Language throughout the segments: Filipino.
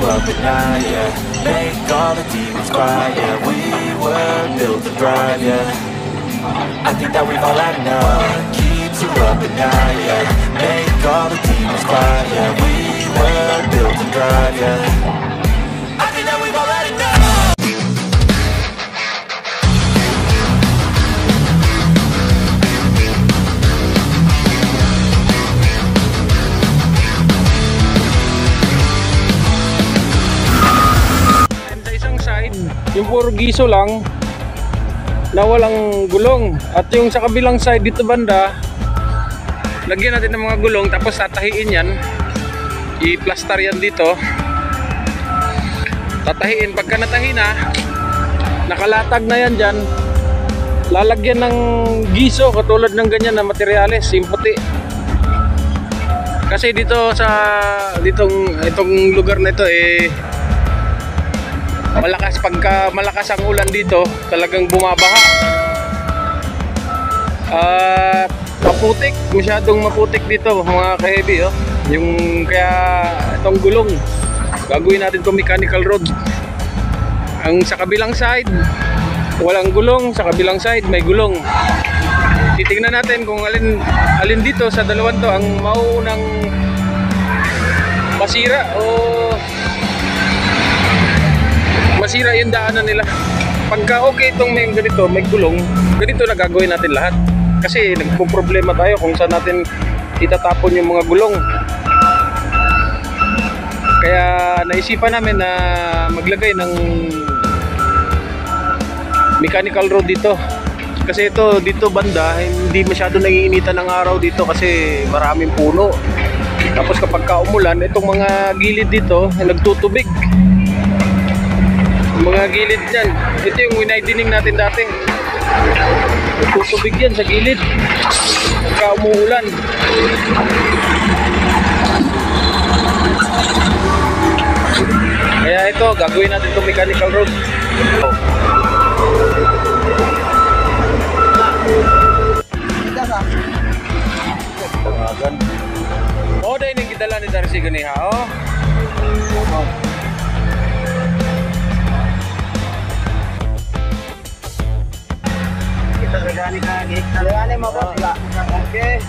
up at night, yeah. Make all the demons quiet, yeah. We were built to thrive, yeah. I think that we've all had enough. Keeps you up at night, yeah. Make all the demons quiet, yeah. We were built to thrive, yeah. I think that we've all had enough. Yung puro giso lang na walang gulong, at yung sa kabilang side dito banda lagyan natin ng mga gulong, tapos tatahiin yan, i-plaster yan dito, tatahiin. Pagka natahi na, nakalatag na yan dyan, lalagyan ng giso katulad ng ganyan na materyales, yung puti. Kasi dito sa itong lugar na ito malakas, pagka malakas ang ulan dito talagang bumabaha at maputik, masyadong maputik dito mga ka-heavy, oh. Yung kaya itong gulong gagawin natin itong mechanical road. Ang sa kabilang side walang gulong, sa kabilang side may gulong. Titingnan natin kung alin dito sa dalawang to ang mauunang masira o masira yung daanan nila. Pagka okay itong may ganito, may gulong, ganito na gagawin natin lahat. Kasi nagpo-problema tayo kung saan natin itatapon yung mga gulong. Kaya naisipan namin na maglagay ng mechanical road dito. Kasi ito dito banda, hindi masyado nangiinitan ng araw dito kasi maraming puno. Tapos kapag umulan, itong mga gilid dito ay nagtutubig. Mga gilid dyan, ito yung winaidining natin dati, tutubig yan sa gilid pagka umuulan. Kaya ito, gagawin natin itong mechanical road. Oh, dahil yung gidala ni Darcy ganiha, oh. Regani mo ba sila? Okay.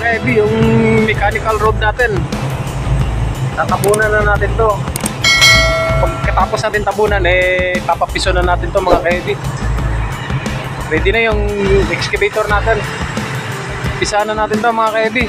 Heavy yung mechanical road natin, tatabunan na natin to. Pagkatapos natin tabunan, papapiso na natin to mga heavy. Ready na yung excavator natin, pisahan na natin to mga heavy.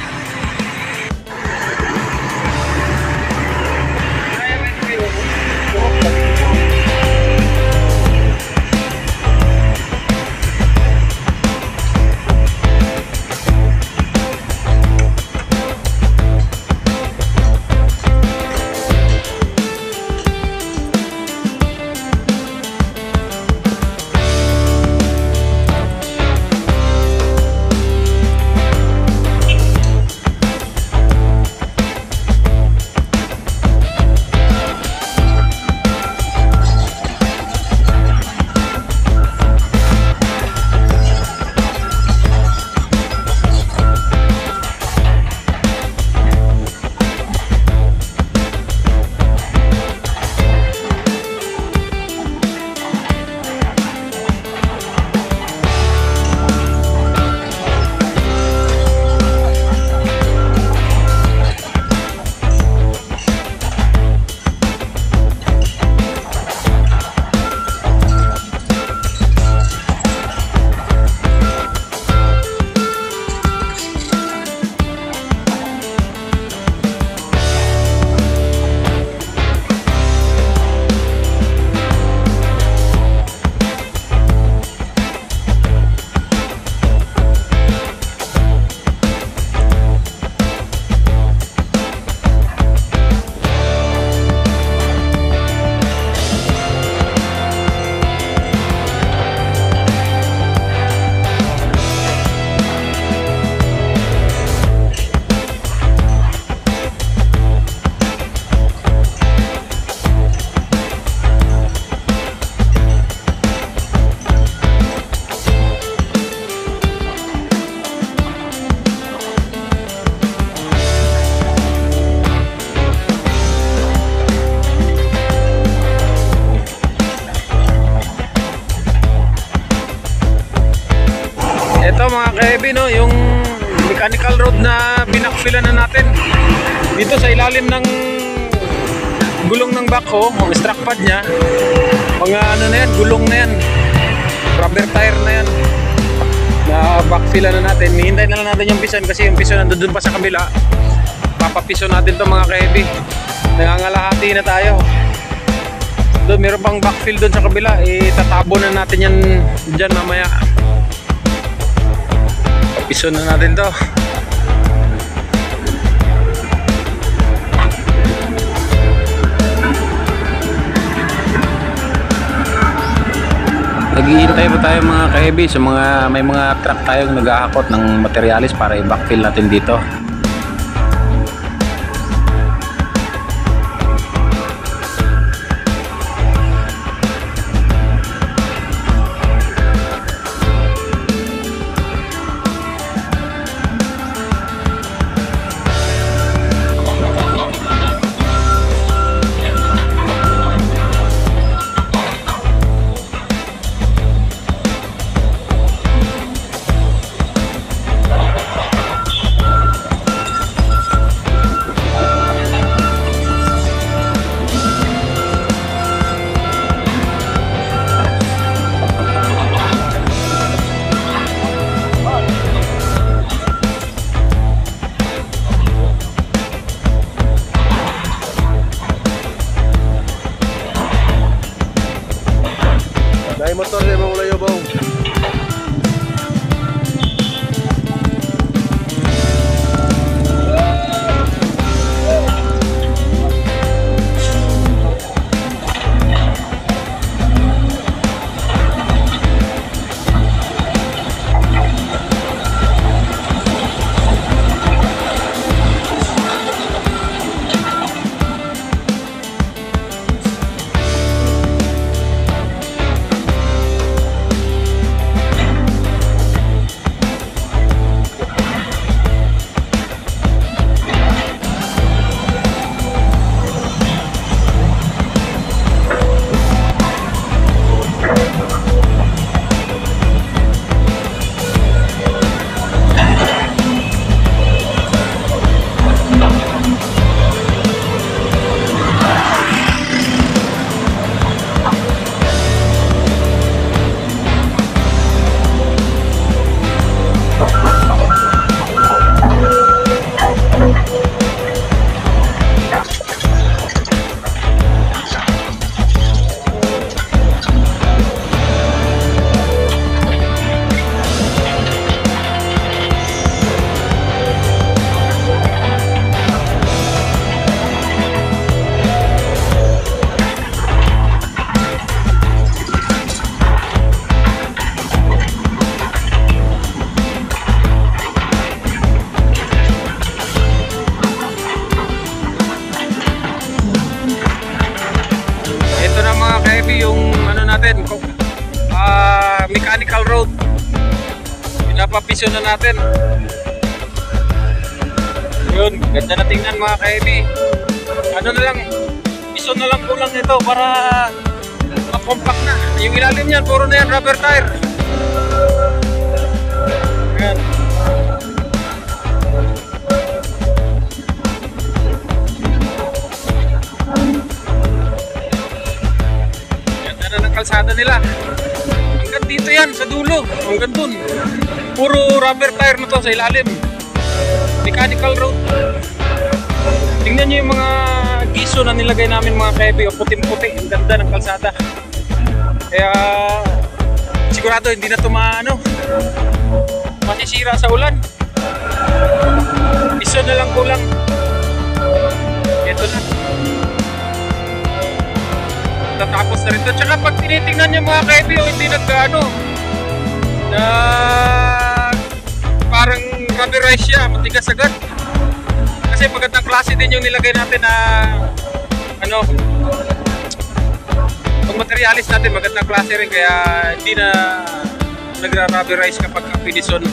mga ka-heavy, no, yung mechanical road na binakfilan na natin dito sa ilalim ng gulong ng backhoe, ang struck pad niya. Mga ano na yan, gulong na yan, rubber tire na yan, na backfilan na natin. Hihintay na lang natin yung pisan kasi yung pisan nandun pa sa kabila. Papapiso natin to mga ka-heavy. Nangangalahati na tayo. Doon meron pang backfill doon sa kabila, itatabo na natin yan dyan mamaya. Piso na natin to. Naghihintay pa tayo mga ka-heavy sa may mga truck tayong naghahakot ng materialis para i-backfill natin dito. Dahil motor niya mga ulayo bang. Yung ano natin, mechanical road, pinapapiso na natin. Yun, ganda na tingnan mga ka-heavy. Ano na lang, piso na lang kulang nito para ma-compact na. Yung ilalim niyan, puro na yan rubber tire. Yan. Kalsada nila hanggang dito yan sa dulo, hanggang dun puro rubber tire na to sa ilalim, mechanical road. Tingnan nyo yung mga giso na nilagay namin mga ka-heavy, o puting-puti, ang ganda ng kalsada. Kaya sigurado hindi na ito masisira sa ulan. Isa na lang kulang, ito na, tatapos na rin ito. Tsaka pag tinitingnan nyo mga ka-heavy, hindi parang rubberized siya, matigas agad. Kasi magandang klase din yung nilagay natin na pag materialis natin, magandang klase rin, kaya hindi na nagra-rubberize kapag pinison.